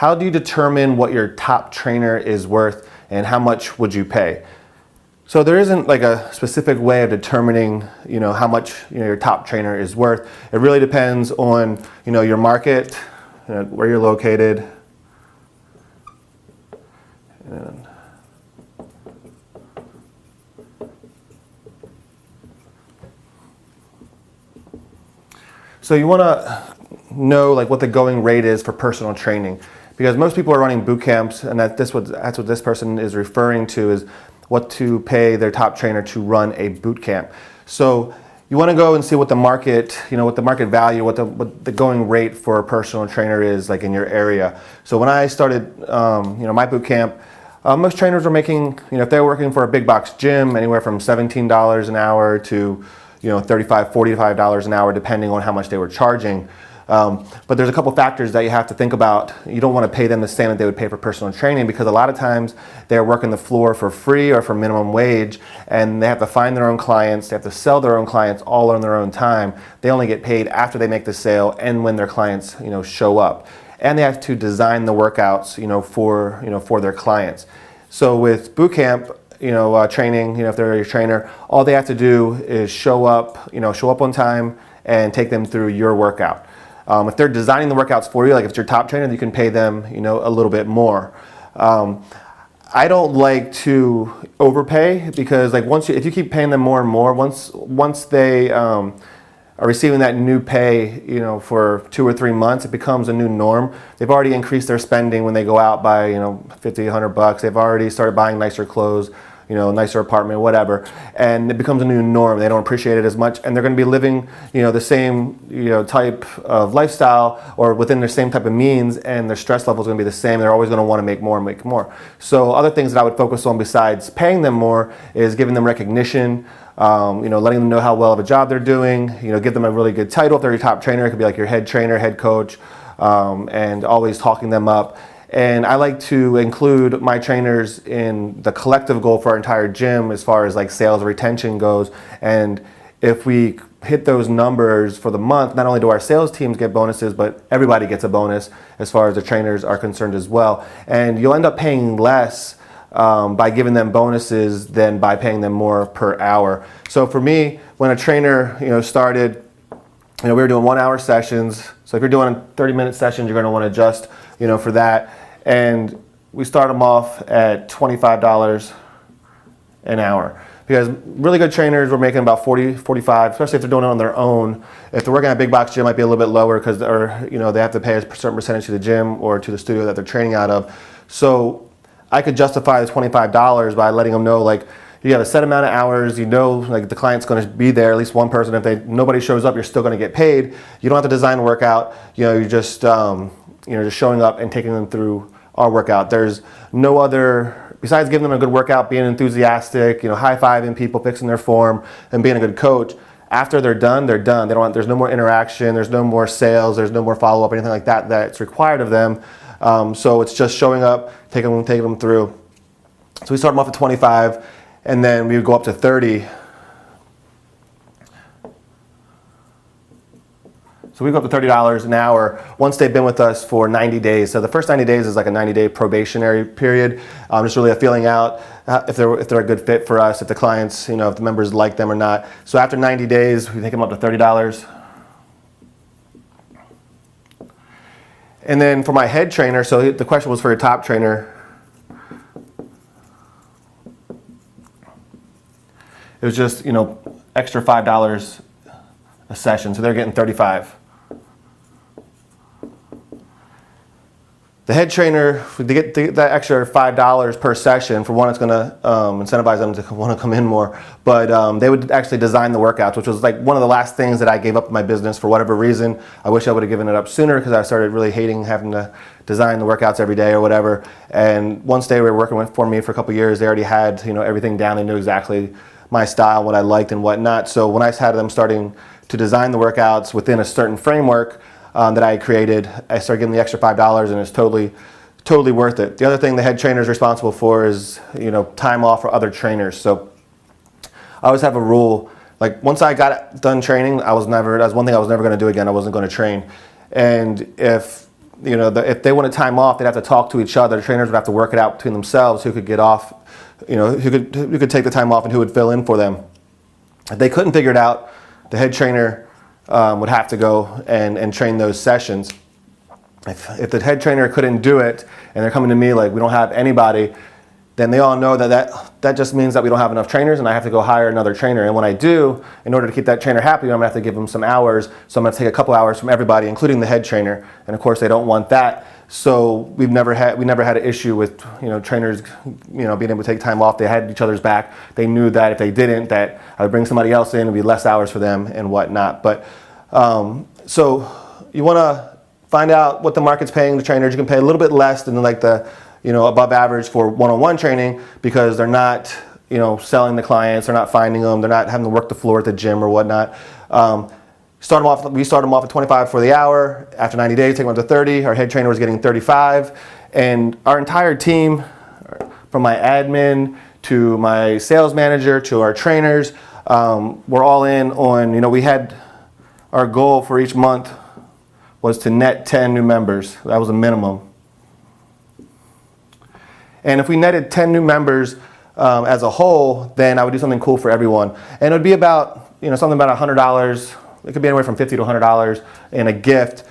how do you determine what your top trainer is worth and how much would you pay? So there isn't like a specific way of determining, how much your top trainer is worth. It really depends on, your market, where you're located. And so you want to know like what the going rate is for personal training, because most people are running boot camps, and that's what this person is referring to, is what to pay their top trainer to run a boot camp. So you want to go and see what the market, what the market value, what the going rate for a personal trainer is like in your area. So when I started, my boot camp, most trainers were making, if they were working for a big box gym, anywhere from $17 an hour to, $35, $45 an hour, depending on how much they were charging. But there's a couple factors that you have to think about. You don't want to pay them the same that they would pay for personal training, because a lot of times they're working the floor for free or for minimum wage, and they have to find their own clients, they have to sell their own clients all on their own time. They only get paid after they make the sale and when their clients, show up. And they have to design the workouts, for their clients. So with boot camp, training, if they're your trainer, all they have to do is show up on time and take them through your workout. If they're designing the workouts for you, like if it's your top trainer, you can pay them, a little bit more. I don't like to overpay, because like if you keep paying them more and more, once they are receiving that new pay, for 2 or 3 months, it becomes a new norm. They've already increased their spending when they go out by, $50, $100. They've already started buying nicer clothes, nicer apartment, whatever, and it becomes a new norm. They don't appreciate it as much, and they're going to be living, the same, type of lifestyle, or within the same type of means, and their stress level is going to be the same. They're always going to want to make more and make more. So other things that I would focus on besides paying them more is giving them recognition, letting them know how well of a job they're doing, give them a really good title. If they're your top trainer, it could be like your head trainer, head coach, and always talking them up. And I like to include my trainers in the collective goal for our entire gym as far as like sales retention goes. And if we hit those numbers for the month, not only do our sales teams get bonuses, but everybody gets a bonus as far as the trainers are concerned as well. And you'll end up paying less by giving them bonuses than by paying them more per hour. So for me, when a trainer, started, we were doing 1 hour sessions. So if you're doing 30-minute sessions, you're going to want to adjust, for that. And we start them off at $25 an hour, because really good trainers were making about 40, 45, especially if they're doing it on their own. If they're working at a big box gym, it might be a little bit lower, because they have to pay a certain percentage to the gym or to the studio that they're training out of. So I could justify the $25 by letting them know, like, you have a set amount of hours, like the client's going to be there, at least one person. If nobody shows up, you're still going to get paid. You don't have to design a workout. You're just just showing up and taking them through our workout. There's no other, besides giving them a good workout, being enthusiastic, high-fiving people, fixing their form, and being a good coach. After they're done, they're done. There's no more interaction, there's no more sales, there's no more follow-up, anything like that that's required of them. So it's just showing up, taking them through. So we start them off at 25, and then we would go up to 30. So we go up to $30 an hour once they've been with us for 90 days. So the first 90 days is like a 90-day probationary period. Just really a feeling out if they're a good fit for us, if the clients, if the members like them or not. So after 90 days, we take them up to $30. And then for my head trainer, so the question was for your top trainer. It was just, extra $5 a session. So they're getting $35. The head to get that extra $5 per session, for one, it's going to incentivize them to want to come in more. But they would actually design the workouts, which was like one of the last things that I gave up in my business for whatever reason. I wish I would have given it up sooner, because I started really hating having to design the workouts every day or whatever. And once they were working for me for a couple of years, they already had everything down. They knew exactly my style, what I liked and whatnot. So when I had them starting to design the workouts within a certain framework that I created, I started giving the extra $5, and it's totally worth it. The other thing the head trainer is responsible for is time off for other trainers. So I always have a rule, like once I got done training, that was one thing I was never going to do again. I wasn't going to train. And if if they wanted time off, they'd have to talk to each other. The trainers would have to work it out between themselves who could get off, who could take the time off and who would fill in for them. If they couldn't figure it out, the head trainer would have to go and train those sessions. If the head trainer couldn't do it and they're coming to me like, we don't have anybody, then they all know that just means that we don't have enough trainers and I have to go hire another trainer. And when I do, in order to keep that trainer happy, I'm gonna have to give them some hours. So I'm gonna take a couple hours from everybody, including the head trainer. And of course they don't want that. So we never had an issue with trainers being able to take time off. They had each other's back. They knew that if they didn't, that I would bring somebody else in, it'd be less hours for them and whatnot. But so you wanna find out what the market's paying the trainers. You can pay a little bit less than like the above average for one-on-one training because they're not selling the clients, they're not finding them, they're not having to work the floor at the gym or whatnot. We start them off at 25 for the hour. After 90 days, take them up to 30. Our head trainer was getting 35. And our entire team, from my admin to my sales manager to our trainers, we're all in on, we had our goal for each month was to net 10 new members. That was a minimum. And if we netted 10 new members as a whole, then I would do something cool for everyone. And it would be about, something about $100. It could be anywhere from $50 to $100 in a gift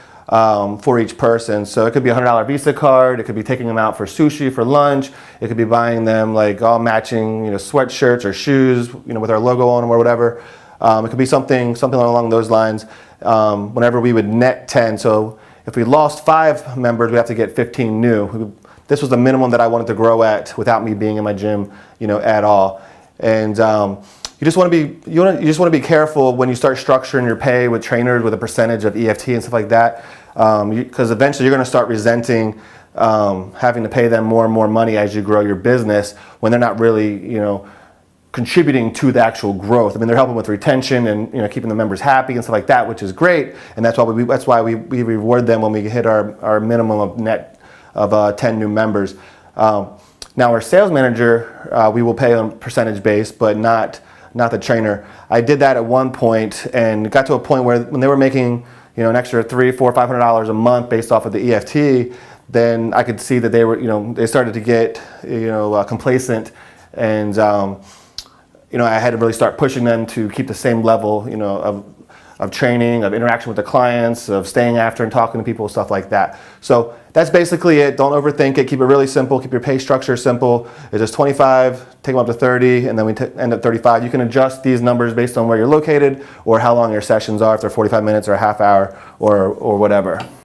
for each person. So it could be a $100 Visa card. It could be taking them out for sushi for lunch. It could be buying them like all matching, sweatshirts or shoes, with our logo on them or whatever. It could be something along those lines. Whenever we would net 10. So if we lost 5 members, we have to get 15 new. This was the minimum that I wanted to grow at without me being in my gym, at all. And you just want to be careful when you start structuring your pay with trainers with a percentage of EFT and stuff like that, because eventually you're going to start resenting having to pay them more and more money as you grow your business when they're not really, contributing to the actual growth. I mean, they're helping with retention and keeping the members happy and stuff like that, which is great. And that's why we reward them when we hit our minimum of net of 10 new members. Now our sales manager, we will pay on percentage base, but not the trainer. I did that at one point and it got to a point where when they were making an extra $300, $400, $500 a month based off of the EFT, then I could see that they were they started to get complacent and I had to really start pushing them to keep the same level of training, of interaction with the clients, of staying after and talking to people, stuff like that. So that's basically it. Don't overthink it. Keep it really simple. Keep your pay structure simple. It's just 25, take them up to 30, and then we end at 35. You can adjust these numbers based on where you're located or how long your sessions are, if they're 45 minutes or a half hour or whatever.